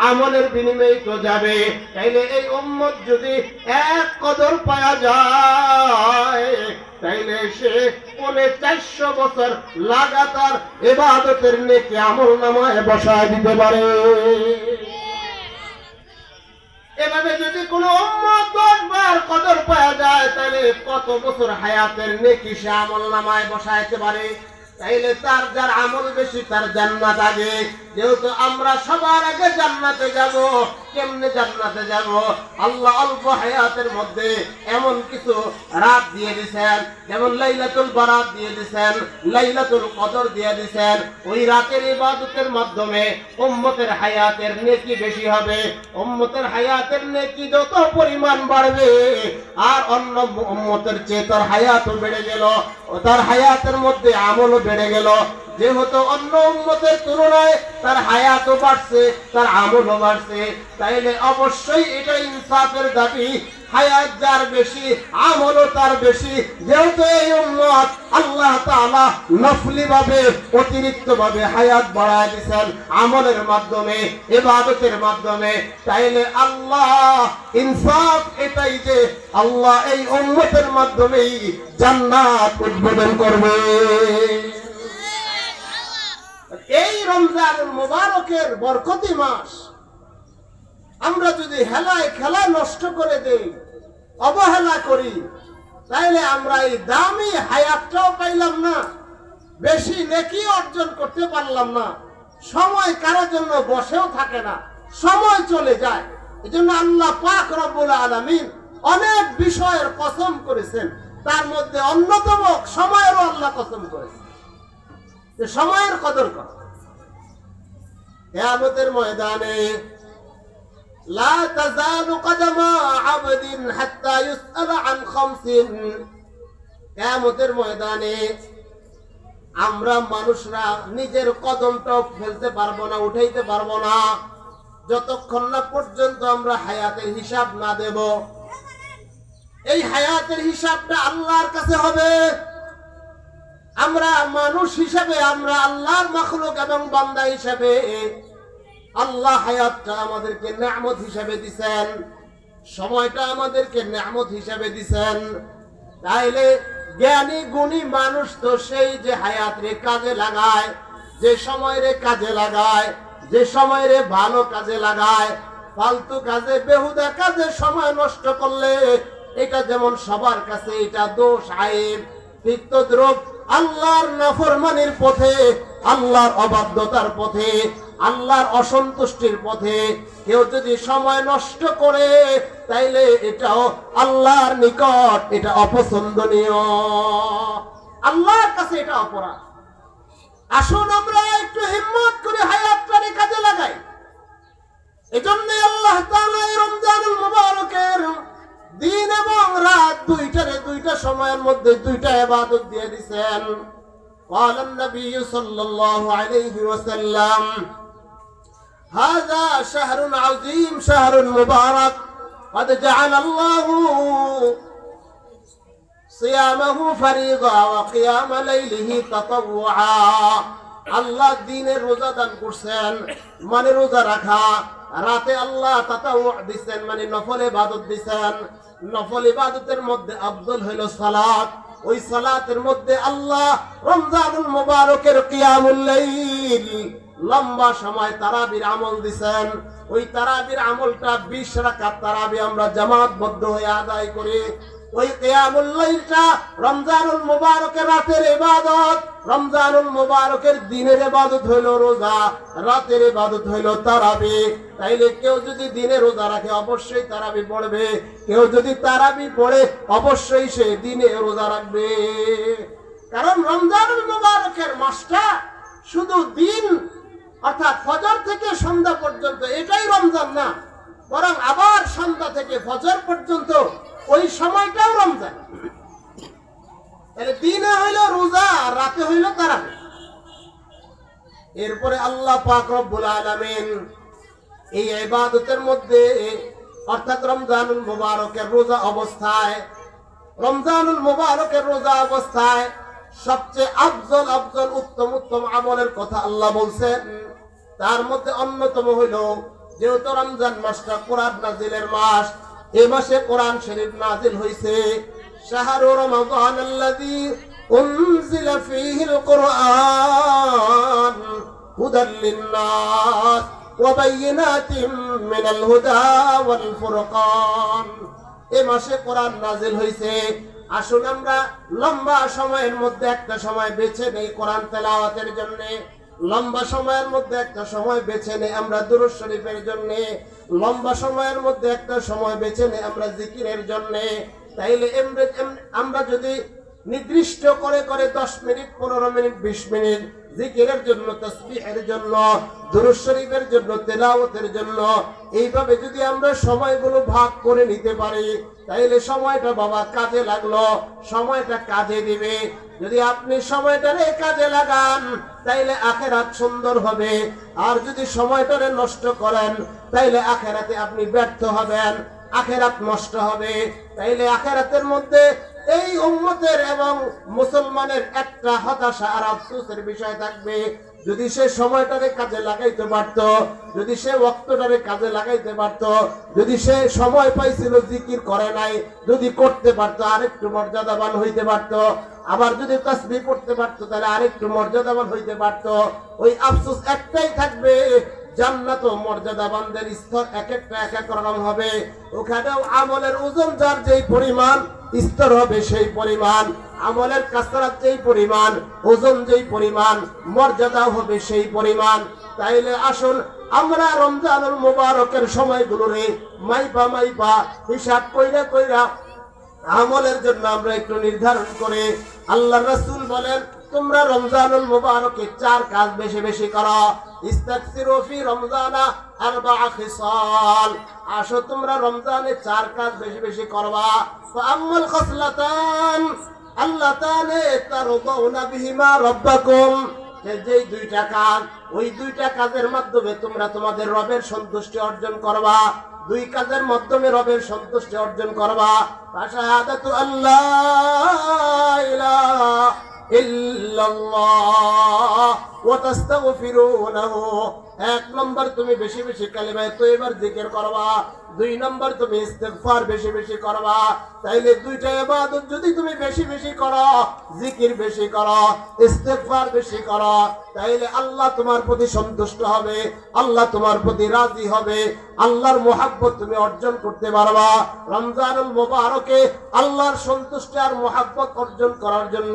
আমলের বিনিময়ে তো যাবে। তাইলে এই উম্মত যদি এক কদর পাওয়া যায়, তাইলে সে 450 বছর লাগাতার ইবাদতের নেকি আমলনামায় বসায় দিতে পারে। এভাবে যদি কোনো উম্মত 10 বার কদর পাওয়া যায়, তাহলে কত বছর হায়াতের নেকি সে আমলনামায় বসাইতে পারে। তাইলে তার যার আমল বেশি তার জান্নাত আগে। যেহেতু আমরা সবার আগে জান্নাতে যাব, কেমনে জান্নাতে যাব? আল্লাহ অল্প হায়াতের মধ্যে এমন কিছু রাত দিয়ে দিয়েছেন, যেমন লাইলাতুল বারাত দিয়ে দিয়েছেন, লাইলাতুল কদর দিয়ে দিয়েছেন। ওই রাতের ইবাদতের মাধ্যমে উম্মতের হায়াতের নেকি বেশি হবে। উম্মতের হায়াতের নেকি যত পরিমাণ বাড়বে, আর অন্য উম্মতের চেয়ে তার হায়াতও বেড়ে গেল, তার হায়াতের মধ্যে আমলও বেড়ে গেল। যেহেতু অন্য উম্মতের তুলনায় তার হায়াতও বাড়ছে, তার আমলও বাড়ছে, তাইলে অবশ্যই এটা ইনসাফের দাবি। হায়াত যার বেশি, আমলও তার বেশি। যেহেতু এই উম্মত আল্লাহ তাআলা নফলি ভাবে, অতিরিক্ত ভাবে হায়াত বাড়ায় দিয়েছেন আমলের মাধ্যমে, ইবাদতের মাধ্যমে, তাইলে আল্লাহ ইনসাফ এটাই যে আল্লাহ এই উম্মতের মাধ্যমেই জান্নাত উদ্বোধন করবে। এই রমজানুল মুবারকের বরকতি মাস আমরা যদি হেলায় খেলা নষ্ট করে দেই, অবহেলা করি, তাইলে আমরা এই দামি হায়াতটাও পাইলাম না, বেশি নেকি অর্জন করতে পারলাম না। সময় কারোর জন্য বসেও থাকে না, সময় চলে যায়। এজন্য আল্লাহ পাক রব্বুল আলামিন অনেক বিষয়ের কসম করেছেন, তার মধ্যে অন্যতম সময়েরও আল্লাহ কসম করেছেন যে সময়ের কদর করো। কিয়ামতের ময়দানে লা তাযালু কদমা আবদিন হাত্তা ইউসআলা আন খামসিন। কিয়ামতের ময়দানে আমরা মানুষরা নিজের কদমটাও ফেলতে পারবো না, উঠাইতে পারবো না, যতক্ষণ না পর্যন্ত আমরা হায়াতের হিসাব না দেব। এই হায়াতের হিসাবটা আল্লাহর কাছে হবে। আমরা মানুষ হিসাবে, আমরা আল্লাহর মাখলুক এবং বান্দা হিসাবে, আল্লাহ হায়াতটা আমাদেরকে নিয়ামত হিসাবে দিবেন, সময়টা আমাদেরকে নিয়ামত হিসাবে দিবেন। তাইলে জ্ঞানী গুণী মানুষ তো সেই যে হায়াতরে কাজে লাগায়, যে সময়ের কাজে লাগায়, যে সময়ের ভালো কাজে লাগায়। ফালতু কাজে, বেহুদা কাজে সময় নষ্ট করলে এটা যেমন সবার কাছে এটা দোষ, আইব, তিক্ত দ্রব। আল্লাহর নাফরমানির পথে, আল্লাহর অবাধ্যতার পথে, আল্লাহর অসন্তুষ্টির পথে কেউ যদি সময় নষ্ট করে, তাইলে এটাও আল্লাহর নিকট এটা অপছন্দনীয়, আল্লাহর কাছে এটা অপরাধ। আসুন আমরা একটু হিম্মত করে হায়াতটারে কাজে লাগাই। এজন্য আল্লাহ তাআলা এই রমজানুল মুবারকের দিন এবং রাত দুইটা সময়ের মধ্যে দুইটা ইবাদত দিয়ে দিয়েছেন। قال النبي صلى الله عليه وسلم هذا شهر عظيم شهر مبارك قد جعل الله صيامه فريضة وقيام ليله تطوعا। আল্লাহ দিনের রোজা দান করছেন, মানে রোজা রাখা। রাতে আল্লাহ তাতাওউ দিবেন, মানে নফল ইবাদত দিবেন। নফল ইবাদতের মধ্যে আফদল হলো সালাত। ওই সালাতের মধ্যে আল্লাহ রমজানুল মুবারকের কিয়ামুল লাইল, লম্বা সময় তারাবির আমল দিবেন। ওই তারাবির আমলটা 20 রাকাত তারাবি আমরা জামাতবদ্ধ হয়ে আদায় করি। ওই কিয়ামুল লাইলটা রমজানুল মুবারকের রাতের ইবাদত। রমজানুল মুবারকের দিনের ইবাদত হইল রোজা, রাতের ইবাদত হইল তারাবি। তাইলে কেউ যদি দিনে রোজা রাখে অবশ্যই তারাবি পড়বে, কেউ যদি তারাবি পড়ে অবশ্যই সে দিনে রোজা রাখবে। কারণ রমজানুল মুবারকের মাসটা শুধু দিন অর্থাৎ ফজর থেকে সন্ধ্যা পর্যন্ত এটাই রমজান না, বরং আবার সন্ধ্যা থেকে ফজর পর্যন্ত ওই সময়টাও রমজান। দিনে হইল রোজা, রাতে হইল তারাবি। এরপরে আল্লাহ পাক রব্বুল আলামিন এই ইবাদতের মধ্যে অর্থাৎ রমজানুল মুবারকের রোজা অবস্থায়, রমজানুল মুবারকের রোজা অবস্থায় সবচেয়ে আফজল উত্তম আমলের কথা আল্লাহ বলছেন। তার মধ্যে অন্যতম হইল যেহেতু রমজান মাসটা কোরআন নাজিলের মাস, এই মাসে কোরআন শরীফ নাজিল হয়েছে। শাহরু রমাদান আল্লাযী উনজিলা ফীহিল কুরআন হুদাল লিন-নাস ওয়া বায়িনাতিন মিনাল হুদা ওয়াল ফুরকান। এই মাসে কোরআন নাজিল হয়েছে। আসুন আমরা লম্বা সময়ের মধ্যে একটা সময় বেছে নেই কোরআন তেলাওয়াতের জন্য, লম্বা সময়ের মধ্যে একটা সময় বেছে নেই আমরা দুরূদ শরীফের জন্য, লম্বা সময়ের মধ্যে একটা সময় বেছে নেই আমরা জিকিরের জন্য। তাইলে আমরা যদি নির্দিষ্ট করে 10 মিনিট, 15 মিনিট, 20 মিনিট জিকিরের জন্য, তাসবিহের জন্য, দুরূদ শরীফের জন্য, তেলাওয়াতের জন্য এইভাবে যদি আমরা সময়গুলো ভাগ করে নিতে পারি, তাইলে সময়টা বাবা কাজে লাগলো, সময়টা কাজে দিবে। যদি আপনি সময়টারে কাজে লাগান তাইলে আখিরাত সুন্দর হবে, আর যদি সময়টারে নষ্ট করেন তাইলে আখিরাতে আপনি ব্যর্থ হবেন, আখিরাত নষ্ট হবে। তাইলে আখিরাতের মধ্যে এই উম্মতের এবং মুসলমানের একটা হতাশা আর আফসোসের বিষয় থাকবে। যদি সে সময়টারে কাজে লাগাইতে পারত, যদি সে ওয়াক্তটারে কাজে লাগাইতে পারত, যদি সে সময় পাইছিল জিকির করে নাই, যদি করতে পারত আরেকটু মর্যাদাবান হইতে পারত। আবার যদি তাসবিহ পড়তে পারত তাহলে আরেকটু মর্যাদাবান হইতে পারত। ওই আফসোস একটাই থাকবে, জান্নাত ও মর্যাদাবানদের স্তর এক একটা এক এক রকম হবে। ওখানেও আমলের ওজন যার যেই পরিমাণ স্তর হবে সেই পরিমাণ, আমলের কাসরাত যেই পরিমাণ, ওজন যেই পরিমাণ, মর্যাদা হবে সেই পরিমাণ। তাইলে আসুন আমরা রমজানুল মুবারকের সময়গুলোরে মাইপা হিসাব কইরা আমলের জন্য আমরা একটু নির্ধারণ করে, আল্লাহর রাসূল বলেন তোমরা রমজানুল মুবারকে 4 কাজ বেশি বেশি করো। ইস্তাগফিরু ফি রমজানা 4 খিসাল। আসো তোমরা রমজানে 4 কাজ বেশি বেশি করবা। ফাআম্মাল খাসলাতান আল্লাতানে তারদাউনা বিহিমা রাব্বাকুম। যেই 2টা কাজ, ওই 2টা কাজের মাধ্যমে তোমরা তোমাদের রবের সন্তুষ্টি অর্জন করবা। 2 কাজের মাধ্যমে রবের সন্তুষ্টি অর্জন করবা। শাহাদাতু আল্লাহ ইলাহা ইল্লাল্লাহ ওয়া তাস্তাগফিরুনাহু। 1 নম্বর তুমি বেশি বেশি কালিমা তয়্যিবার জিকির করবা। 2 নম্বর তুমি ইস্তিগফার বেশি বেশি করবা। তাইলে 2টা ইবাদত যদি তুমি বেশি বেশি করো, জিকির বেশি করো, ইস্তিগফার বেশি করো, তাইলে আল্লাহ তোমার প্রতি সন্তুষ্ট হবে, আল্লাহ তোমার প্রতি রাজি হবে, আল্লাহর মুহাব্বত তুমি অর্জন করতে পারবা। রমজানুল মুবারকে আল্লাহর সন্তুষ্টি আর মুহাব্বত অর্জন করার জন্য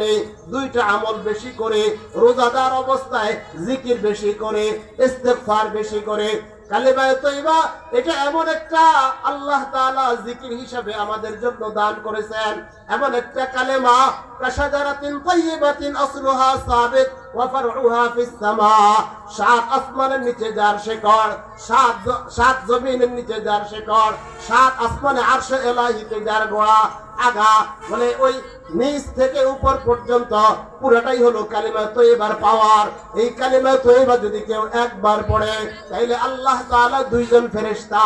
2টা আমল বেশি করে, রোজাদার অবস্থায় জিকির বেশি করে, ইস্তিগফার বেশি করে। কালিমা তয়্যিবা এটা এমন একটা আল্লাহ তাআলা জিকির হিসাবে আমাদের জন্য দান করেছেন, এমন একটা কালেমা কাশাজারাতিন তাইয়্যিবাতিন আসলুহা সাবিত ওয়া ফারউহা ফিস সামা। 7 আসমানের নিচে যার শিকড়, 7 জমিনের নিচে যার শিকড়, 7 আসমানে আরশে ইলাহিতে যার গোড়া আগা, বলে ওই নিচ থেকে উপর পর্যন্ত পুরোটাই হলো কালিমা তয়্যিবার পাওয়ার। এই কালিমা তয়্যিবা যদি কেউ একবার পড়ে তাইলে আল্লাহ তাআলা 2 জন ফেরেশতা,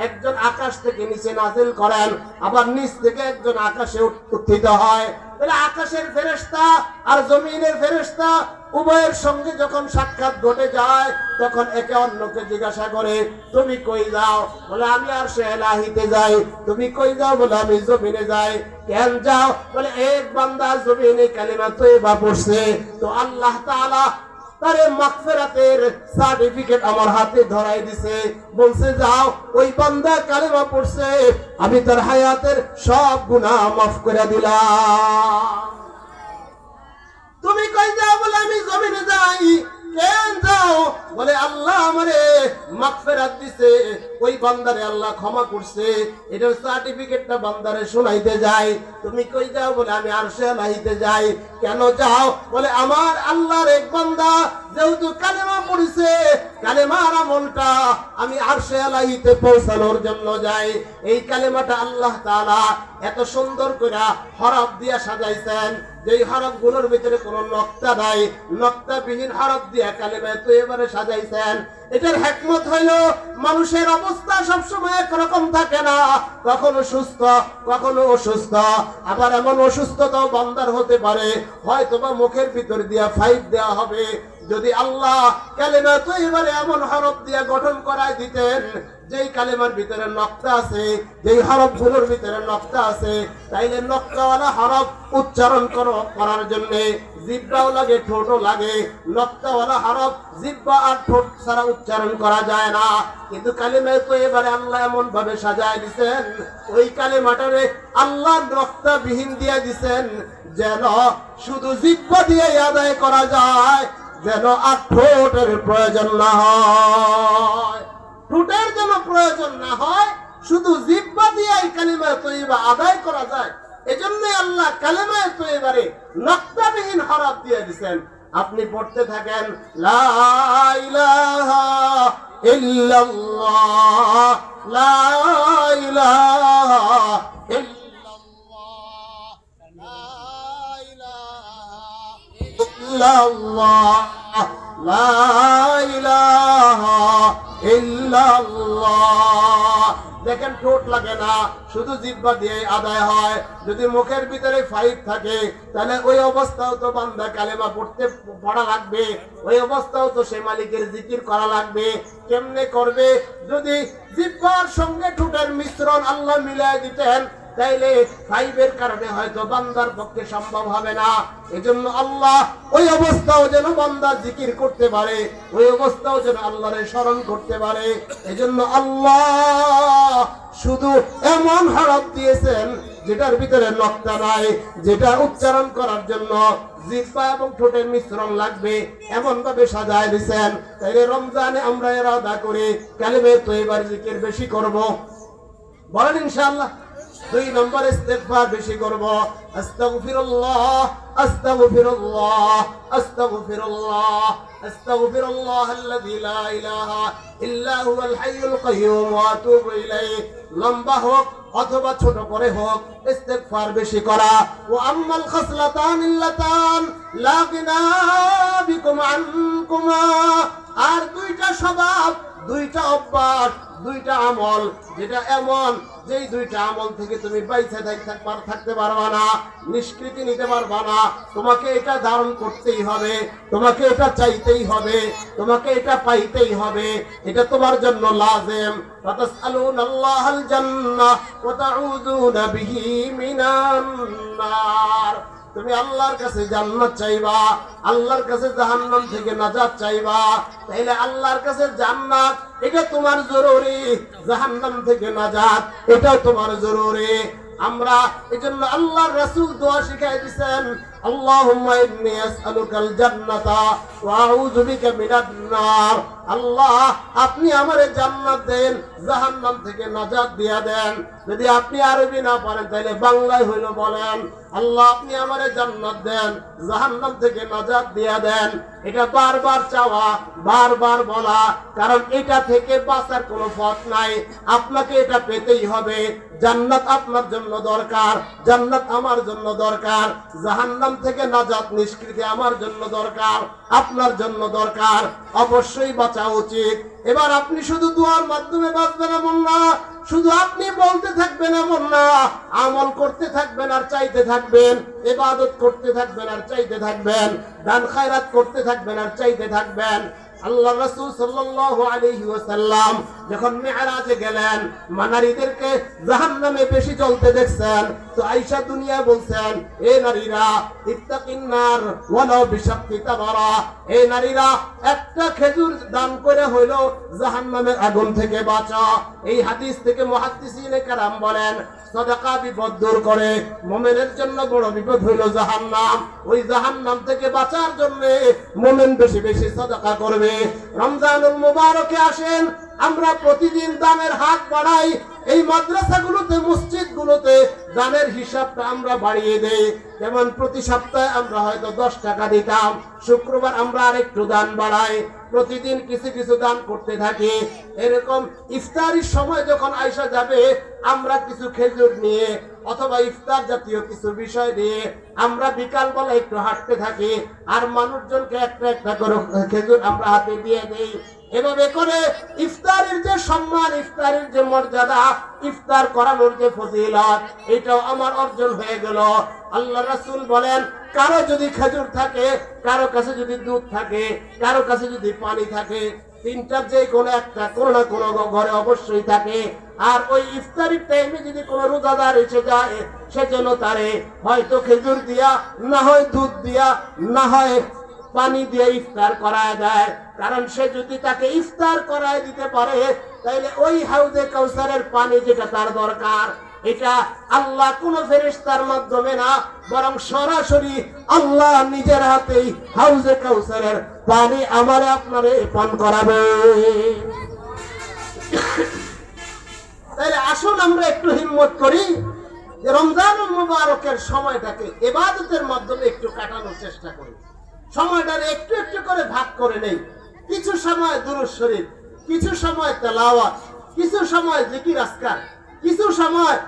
একজন আকাশ থেকে নিচে নাজিল করেন, আবার নিচ থেকে একজন আকাশে উত্থিত হয়। তাহলে আকাশের ফেরেশতা আর জমিনের ফেরেশতা উভয়ের সঙ্গে যখন সাক্ষাৎ ঘটে যায় তখন একে অন্যকে জিজ্ঞাসা করে তুমি কই যাও? বলে আমি আরশে ইলাহিতে যাই। তুমি কই যাও? বলে আমি জমিনে যাই। কেন যাও? বলে এক বান্দা জমিনে কালিমা তয়্যিবা পড়ছে, তো আল্লাহ তাআলা তারে মাগফিরাতের সার্টিফিকেট আমার হাতে ধরাই দিছে, বলছে যাও ওই বান্দা কালিমা পড়ছে, আমি তার হায়াতের সব গুনাহ মাফ করে দিলাম। তুমি কই যাও? বলে আমি জমিনে যাই। কেন যাও? বলে আল্লাহ আমারে মাগফিরাত দিছে, ওই বান্দারে আল্লাহ ক্ষমা করছে, এটার সার্টিফিকেটটা বান্দারে শোনাইতে যাই। তুমি কই যাও? বলে আমি আরশে ইলাহিতে যাই। কেন যাও? বলে আমার আল্লাহর এক বান্দা যেহেতু কালেমা পড়িছে, কালেমার আমলটা আমি আরশে ইলাহিতে পৌঁছানোর জন্য যাই। এই কালেমাটা আল্লাহ তাআলা এত সুন্দর করে হরফ দিয়া সাজাইছেন, যেই হরফগুলোর ভিতরে কোনো নকতা নাই, নকতাবিহীন হরফ দিয়া কালেমা তয়্যিবারে সাজাইছেন। এটার হিকমত হইল মানুষের অবস্থা সবসময় একরকম থাকে না, কখনো সুস্থ কখনো অসুস্থ, আবার এমন অসুস্থতাও বান্দার হতে পারে হয়তোবা মুখের ভিতর দিয়া ফাইট দেওয়া হবে, যদি আল্লাহ কালেমা তৈবারে এমন হরফ দিয়ে গঠন করায় দিতেন যেই কালেমার ভিতরে নকতা আছে, যেই হরফগুলোর ভিতরে নকতা আছে, তাইলে নকতাওয়ালা হরফ উচ্চারণ করার জন্য জিহ্বাও লাগে, ঠোঁটও লাগে। নকতাওয়ালা হরফ জিহ্বা আর ঠোঁট ছাড়া উচ্চারণ করা যায় না। কিন্তু কালেমা তৈবারে আল্লাহ এমন ভাবে সাজায় দিয়েছেন, ওই কালেমাটারে আল্লাহ নকতা বিহীন দিয়ে দিয়েছেন যেন শুধু জিহ্বা দিয়ে আদায় করা যায়, যেন আর ঠোঁটের প্রয়োজন না হয়। ঠোঁটের যেন প্রয়োজন না হয়, শুধু জিহ্বা দিয়ে এই কালিমা তৈবা আদায় করা যায়। এজন্য আল্লাহ কালিমা তৈবারে নকতাবিহীন হরফ দিয়ে দিবেন। আপনি পড়তে থাকেন লা ইলাহা ইল্লাল্লাহ, লা ইলাহা ইল্লাল্লাহ, লা ইলাহা ইল্লাল্লাহ, লা ইলাহা ইল্লাল্লাহ। দেখেন ঠোঁট লাগে না, শুধু জিহ্বা দিয়ে আদায় হয়। যদি মুখের ভিতরে ফাইভ থাকে তাহলে ওই অবস্থাও তো বান্দা কালেমা পড়া লাগবে, ওই অবস্থাও তো সে মালিকের জিকির করা লাগবে। কেমনে করবে? যদি জিহ্বার সঙ্গে ঠোঁটের মিশ্রণ আল্লাহ মিলাই দিতেন তাইলে ফাইভের কারণে হয়তো বান্দার পক্ষে সম্ভব হবে না। এজন্য আল্লাহ ওই অবস্থাও যেন বান্দা জিকির করতে পারে, ওই অবস্থাও যেন আল্লাহরে স্মরণ করতে পারে। এজন্য আল্লাহ শুধু এমন হরফ দিয়েছেন যেটার ভিতরে নকতা নাই, যেটা উচ্চারণ করার জন্য জিহ্বা এবং ঠোঁটের মিশ্রণ লাগবে, এমন ভাবে সাজায় দিয়েছেন। তাইলে রমজানে আমরা ইরাদা করি কালিমে তৈবার জিকির বেশি করব, বলেন ইনশাআল্লাহ। 2 নম্বর ইস্তিগফার বেশি করব। আস্তাগফিরুল্লাহ, আস্তাগফিরুল্লাহ, আস্তাগফিরুল্লাহ, আস্তাগফিরুল্লাহ আল্লাযী লা ইলাহা ইল্লা হুয়াল হাইয়ুল কাইয়্যুম ওয়া আতুবু ইলাইহি। লম্বা হোক অথবা ছোট করে হোক, ইস্তিগফার বেশি করা। ওয়া আম্মাল খাসলাতান ইল্লাতান লা গিনা বিকুম আনকুমা। আর দুইটা স্বভাব, দুইটা অভ্যাস, দুইটা আমল, যেটা এমন যেই দুইটা আমল থেকে তুমি বাইচে থাকতে পারবা না, নিষ্কৃতি নিতে পারবা না। তোমাকে এটা ধারণ করতেই হবে, তোমাকে এটা চাইতেই হবে, তোমাকে এটা পাইতেই হবে। এটা তোমার জন্য লাজিম। ফাতাসআলুনাল্লাহাল জান্নাহ ওয়া তাউযুনা বিহি মিনান নার। তুমি আল্লাহর কাছে জান্নাত চাইবা, আল্লাহর কাছে জাহান্নাম থেকে নাজাত চাইবা। তাইলে আল্লাহর কাছে জান্নাত এটা তোমার জরুরি, জাহান্নাম থেকে নাজাত এটাও তোমার জরুরি। আমরা এজন্য আল্লাহর রাসূল দোয়া শিখাই দিয়েছেন, আল্লাহুম্মা ইন্নী আসআলুকাল জান্নাতা ওয়া আউযু বিকা মিনান নার। আল্লাহ আপনি আমারে জান্নাত দেন, জাহান্নাম থেকে নাজাত দিয়া দেন। যদি আপনি আরবি না পারেন তাহলে বাংলায় হইল বলেন, আল্লাহ আপনি আমারে জান্নাত দেন, জাহান্নাম থেকে নাজাত দিয়া দেন। এটা বারবার চাওয়া, বারবার বলা, কারণ এটা থেকে বাঁচার কোনো পথ নাই। আপনাকে এটা পেতেই হবে। জান্নাত আপনার জন্য দরকার, জান্নাত আমার জন্য দরকার, জাহান্নাম থেকে নাজাত নিষ্কৃতি আমার জন্য দরকার, আপনার জন্য দরকার। অবশ্যই বাঁচা উচিত। এবার আপনি শুধু দুয়ার মাধ্যমে বাঁচবেন এমন না, শুধু আপনি বলতে থাকবেন এমন না, আমল করতে থাকবেন আর চাইতে থাকবেন, ইবাদত করতে থাকবেন আর চাইতে থাকবেন, দান খায়রাত করতে থাকবেন আর চাইতে থাকবেন। আল্লাহ রাসূল সাল্লাল্লাহু আলাইহি ওয়াসাল্লাম যখন মিরাজে গেলেন, নারীদেরকে জাহান্নামে বেশি জ্বলতে দেখছেন, তো আয়েশা দুনিয়া বলছেন, এ নারীরা ইত্তাকিন নার ওয়ালাউ বিশাক্কি তামারা। এ নারীরা একটা খেজুর দান করে হইল জাহান্নামের আগুন থেকে বাঁচা। এই হাদিস থেকে মুহাদ্দিসিনে কেরাম বলেন, সাদাকা বিপদ দূর করে। মুমিনের জন্য বড় বিপদ হইল জাহান্নাম। ওই জাহান্নাম থেকে বাঁচার জন্য মুমিন বেশি বেশি সাদাকা করবে। রমজানুল মুবারকে আসেন, আমরা প্রতিদিন দানের হাত বাড়াই। এই মাদ্রাসাগুলোতে, মসজিদগুলোতে দানের হিসাবটা আমরা বাড়িয়ে দেই। যেমন প্রতি সপ্তাহে আমরা হয়তো 10 টাকা দিতাম, শুক্রবার আমরা আরেকটু দান বাড়াই। প্রতিদিন কিছু কিছু দান করতে থাকি। এরকম ইফতারির সময় যখন আয়েশা যাবে, আমরা কিছু খেজুর নিয়ে অথবা ইফতার জাতীয় কিছু বিষয় নিয়ে আমরা বিকালবেলা একটু হাঁটতে থাকি, আর মানুষজনকে একটা একটা করে খেজুর আমরা হাতে দিয়ে দেই। এভাবে করে ইফতারের যে সম্মান, ইফতারের যে মর্যাদা, ইফতার করানোর যে ফজিলত, এটাও আমার অর্জন হয়ে গেল। আল্লাহ রাসূল বলেন, কারো যদি খেজুর থাকে, কারো কাছে যদি দুধ থাকে, কারো কাছে যদি পানি থাকে, তিনটার যে কোনো একটা কোনো না কোনো ঘরে অবশ্যই থাকে। আর ওই ইফতারির টাইমে যদি কোনো রোজাদার এসে যায়, সে যেন তারে হয়তো খেজুর দিয়া, না হয় দুধ দিয়া, না হয় পানি দিয়ে ইফতার করায় দেয়। কারণ সে যদি তাকে ইফতার করায় দিতে পারে, তাইলে ওই হাউজে কাউসারের পানি যেটা তার দরকার, এটা আল্লাহ কোন ফেরেশতার মাধ্যমে না, বরং সরাসরি আল্লাহ নিজের হাতেই হাউজে কাউসারের পানি আমারে আপনারে পান করাবে। তাইলে আসুন আমরা একটু হিম্মত করি যে রমজানুল মুবারকের সময়টাকে ইবাদতের মাধ্যমে একটু কাটানোর চেষ্টা করি। সময়টারে একটু একটু করে ভাগ করে নেই। কিছু সময় দুরূদ শরীফ, কিছু সময় তেলাওয়াত, কিছু সময় জিকির আজকার, কিছু সময়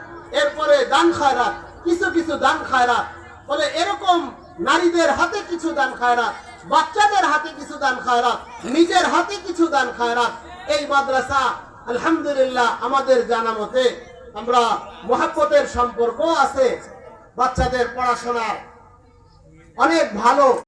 এরপরে দান খায়রাত, কিছু কিছু দান খায়রাত। বলে এরকম নারীদের হাতে কিছু দান খায়রাত, বাচ্চাদের হাতে কিছু দান খায়রাত, নিজের হাতে কিছু দান খায়রাত। এই মাদ্রাসা আলহামদুলিল্লাহ আমাদের জানা মতে আমরা মুহাব্বতের সম্পর্ক আছে, বাচ্চাদের পড়াশোনার অনেক ভালো